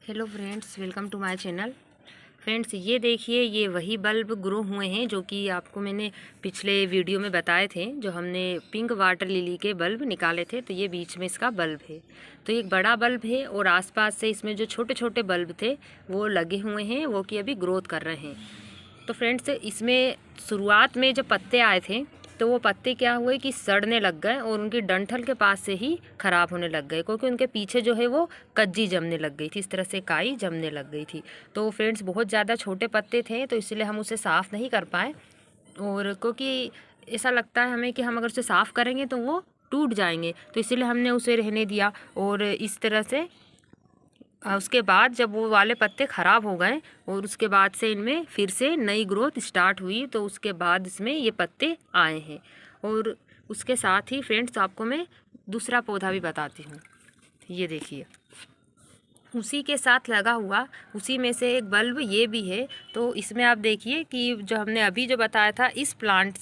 Hello friends, welcome to my channel. Friends, ये देखिए, ये वही बल्ब ग्रो हुए हैं जो कि आपको मैंने पिछले वीडियो में बताए थे। जो हमने पिंक वाटर लिली के बल्ब निकाले थे, तो ये बीच में इसका बल्ब है। तो एक बड़ा बल्ब है और आसपास से इसमें जो छोटे छोटे बल्ब थे वो लगे हुए हैं, वो कि अभी ग्रोथ कर रहे हैं। तो फ्रेंड्स, इसमें शुरुआत में जब पत्ते आए थे तो वो पत्ते क्या हुए कि सड़ने लग गए और उनकी डंठल के पास से ही ख़राब होने लग गए, क्योंकि उनके पीछे जो है वो कज्जी जमने लग गई थी, इस तरह से काई जमने लग गई थी। तो फ्रेंड्स, बहुत ज़्यादा छोटे पत्ते थे तो इसलिए हम उसे साफ़ नहीं कर पाए, और क्योंकि ऐसा लगता है हमें कि हम अगर उसे साफ़ करेंगे तो वो टूट जाएंगे, तो इसीलिए हमने उसे रहने दिया। और इस तरह से उसके बाद जब वो वाले पत्ते ख़राब हो गए और उसके बाद से इनमें फिर से नई ग्रोथ स्टार्ट हुई, तो उसके बाद इसमें ये पत्ते आए हैं। और उसके साथ ही फ्रेंड्स, आपको मैं दूसरा पौधा भी बताती हूँ। ये देखिए, उसी के साथ लगा हुआ, उसी में से एक बल्ब ये भी है। तो इसमें आप देखिए कि जो हमने अभी जो बताया था, इस प्लांट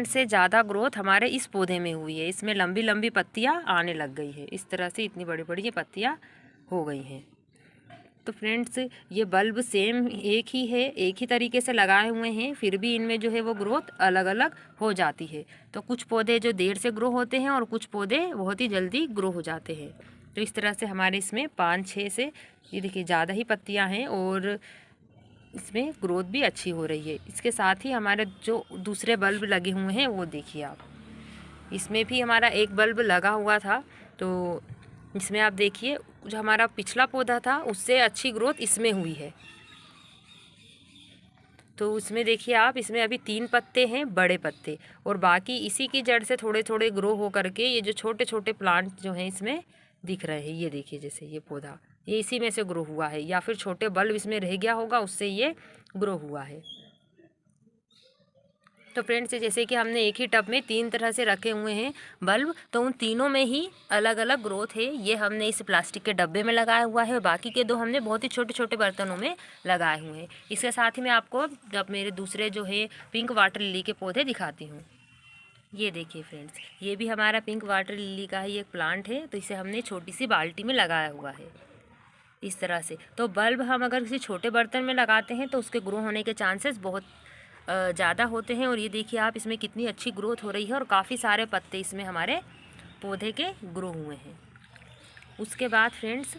से ज़्यादा ग्रोथ हमारे इस पौधे में हुई है। इसमें लंबी लंबी पत्तियाँ आने लग गई है, इस तरह से इतनी बड़ी बड़ी ये पत्तियाँ हो गई हैं। तो फ्रेंड्स, ये बल्ब सेम एक ही है, एक ही तरीके से लगाए हुए हैं, फिर भी इनमें जो है वो ग्रोथ अलग अलग हो जाती है। तो कुछ पौधे जो देर से ग्रो होते हैं और कुछ पौधे बहुत ही जल्दी ग्रो हो जाते हैं। तो इस तरह से हमारे इसमें 5-6 से, ये देखिए, ज़्यादा ही पत्तियां हैं और इसमें ग्रोथ भी अच्छी हो रही है। इसके साथ ही हमारे जो दूसरे बल्ब लगे हुए हैं वो देखिए आप, इसमें भी हमारा एक बल्ब लगा हुआ था। तो इसमें आप देखिए, जो हमारा पिछला पौधा था उससे अच्छी ग्रोथ इसमें हुई है। तो उसमें देखिए आप, इसमें अभी 3 पत्ते हैं, बड़े पत्ते, और बाकी इसी की जड़ से थोड़े थोड़े ग्रो हो करके ये जो छोटे छोटे प्लांट जो हैं इसमें दिख रहे हैं। ये देखिए, जैसे ये पौधा ये इसी में से ग्रो हुआ है, या फिर छोटे बल्ब इसमें रह गया होगा, उससे ये ग्रो हुआ है। तो फ्रेंड्स, जैसे कि हमने एक ही टब में 3 तरह से रखे हुए हैं बल्ब, तो उन तीनों में ही अलग अलग ग्रोथ है। ये हमने इस प्लास्टिक के डब्बे में लगाया हुआ है और बाकी के 2 हमने बहुत ही छोटे छोटे बर्तनों में लगाए हुए हैं। इसके साथ ही मैं आपको अब मेरे दूसरे जो है पिंक वाटर लिली के पौधे दिखाती हूँ। ये देखिए फ्रेंड्स, ये भी हमारा पिंक वाटर लिली का ही एक प्लांट है। तो इसे हमने छोटी सी बाल्टी में लगाया हुआ है, इस तरह से। तो बल्ब हम अगर किसी छोटे बर्तन में लगाते हैं तो उसके ग्रो होने के चांसेस बहुत ज़्यादा होते हैं। और ये देखिए आप, इसमें कितनी अच्छी ग्रोथ हो रही है और काफ़ी सारे पत्ते इसमें हमारे पौधे के ग्रो हुए हैं। उसके बाद फ्रेंड्स,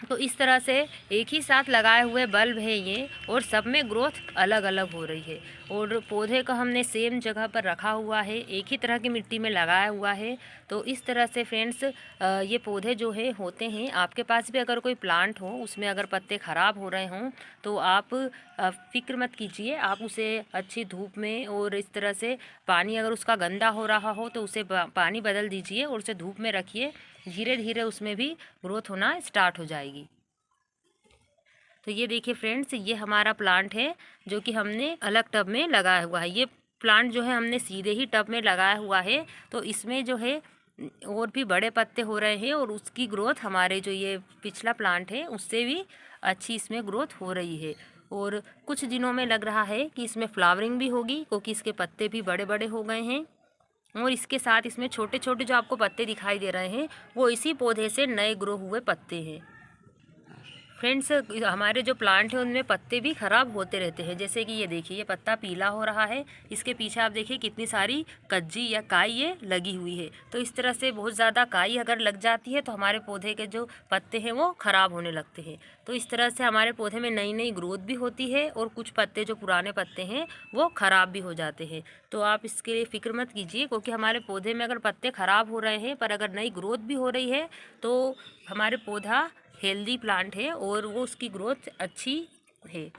तो इस तरह से एक ही साथ लगाए हुए बल्ब है ये, और सब में ग्रोथ अलग अलग हो रही है। और पौधे को हमने सेम जगह पर रखा हुआ है, एक ही तरह की मिट्टी में लगाया हुआ है। तो इस तरह से फ्रेंड्स, ये पौधे जो है होते हैं, आपके पास भी अगर कोई प्लांट हो, उसमें अगर पत्ते ख़राब हो रहे हों, तो आप फ़िक्र मत कीजिए। आप उसे अच्छी धूप में और इस तरह से, पानी अगर उसका गंदा हो रहा हो तो उसे पानी बदल दीजिए और उसे धूप में रखिए। धीरे धीरे उसमें भी ग्रोथ होना स्टार्ट हो जाएगी। तो ये देखिए फ्रेंड्स, ये हमारा प्लांट है जो कि हमने अलग टब में लगाया हुआ है। ये प्लांट जो है हमने सीधे ही टब में लगाया हुआ है, तो इसमें जो है और भी बड़े पत्ते हो रहे हैं और उसकी ग्रोथ हमारे जो ये पिछला प्लांट है उससे भी अच्छी इसमें ग्रोथ हो रही है। और कुछ दिनों में लग रहा है कि इसमें फ्लावरिंग भी होगी, क्योंकि इसके पत्ते भी बड़े बड़े हो गए हैं। और इसके साथ इसमें छोटे छोटे जो आपको पत्ते दिखाई दे रहे हैं वो इसी पौधे से नए ग्रो हुए पत्ते हैं। फ्रेंड्स, हमारे जो प्लांट हैं उनमें पत्ते भी ख़राब होते रहते हैं। जैसे कि ये देखिए, ये पत्ता पीला हो रहा है, इसके पीछे आप देखिए कितनी सारी कज्जी या काई ये लगी हुई है। तो इस तरह से बहुत ज़्यादा काई अगर लग जाती है तो हमारे पौधे के जो पत्ते हैं वो ख़राब होने लगते हैं। तो इस तरह से हमारे पौधे में नई नई ग्रोथ भी होती है और कुछ पत्ते जो पुराने पत्ते हैं वो ख़राब भी हो जाते हैं। तो आप इसके लिए फ़िक्र मत कीजिए, क्योंकि हमारे पौधे में अगर पत्ते ख़राब हो रहे हैं पर अगर नई ग्रोथ भी हो रही है तो हमारे पौधा हेल्दी प्लांट है और वो उसकी ग्रोथ अच्छी है।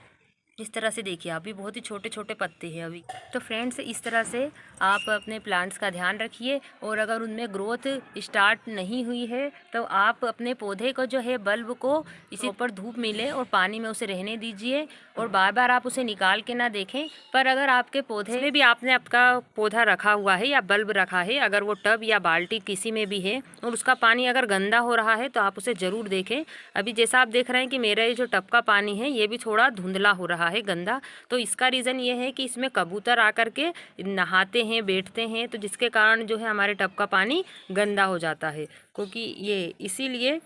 इस तरह से देखिए, अभी बहुत ही छोटे छोटे पत्ते हैं अभी। तो फ्रेंड्स, इस तरह से आप अपने प्लांट्स का ध्यान रखिए, और अगर उनमें ग्रोथ स्टार्ट नहीं हुई है तो आप अपने पौधे को जो है बल्ब को इसी ऊपर धूप मिले और पानी में उसे रहने दीजिए, और बार बार आप उसे निकाल के ना देखें। पर अगर आपके पौधे में भी आपने आपका पौधा रखा हुआ है या बल्ब रखा है, अगर वो टब या बाल्टी किसी में भी है और उसका पानी अगर गंदा हो रहा है तो आप उसे ज़रूर देखें। अभी जैसा आप देख रहे हैं कि मेरा ये जो टब का पानी है ये भी थोड़ा धुंधला हो रहा है, गंदा। तो इसका रीज़न ये है कि इसमें कबूतर आकर के नहाते हैं, बैठते हैं, तो जिसके कारण जो है हमारे टब का पानी गंदा हो जाता है। क्योंकि ये इसीलिए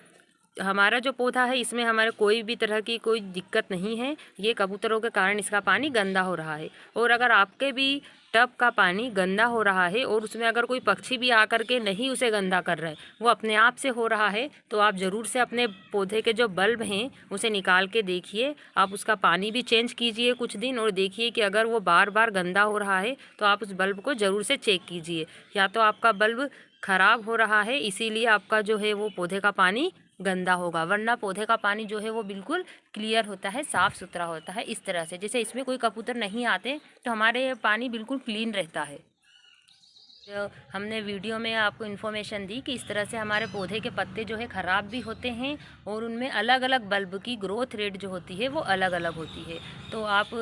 हमारा जो पौधा है इसमें हमारे कोई भी तरह की कोई दिक्कत नहीं है। ये कबूतरों के कारण इसका पानी गंदा हो रहा है। और अगर आपके भी टब का पानी गंदा हो रहा है और उसमें अगर कोई पक्षी भी आकर के नहीं उसे गंदा कर रहा है, वो अपने आप से हो रहा है, तो आप ज़रूर से अपने पौधे के जो बल्ब हैं उसे निकाल के देखिए। आप उसका पानी भी चेंज कीजिए कुछ दिन और देखिए कि अगर वो बार बार गंदा हो रहा है तो आप उस बल्ब को ज़रूर से चेक कीजिए। या तो आपका बल्ब ख़राब हो रहा है इसीलिए आपका जो है वो पौधे का पानी गंदा होगा, वरना पौधे का पानी जो है वो बिल्कुल क्लियर होता है, साफ़ सुथरा होता है। इस तरह से जैसे इसमें कोई कबूतर नहीं आते तो हमारे पानी बिल्कुल क्लीन रहता है। तो हमने वीडियो में आपको इन्फॉर्मेशन दी कि इस तरह से हमारे पौधे के पत्ते जो है ख़राब भी होते हैं और उनमें अलग अलग बल्ब की ग्रोथ रेट जो होती है वो अलग अलग होती है। तो आप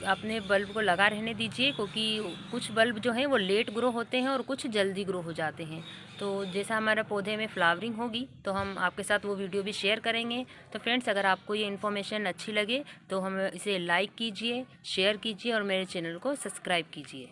अपने बल्ब को लगा रहने दीजिए, क्योंकि कुछ बल्ब जो हैं वो लेट ग्रो होते हैं और कुछ जल्दी ग्रो हो जाते हैं। तो जैसा हमारे पौधे में फ्लावरिंग होगी तो हम आपके साथ वो वीडियो भी शेयर करेंगे। तो फ्रेंड्स, अगर आपको ये इन्फॉर्मेशन अच्छी लगे तो हम इसे लाइक कीजिए, शेयर कीजिए और मेरे चैनल को सब्सक्राइब कीजिए।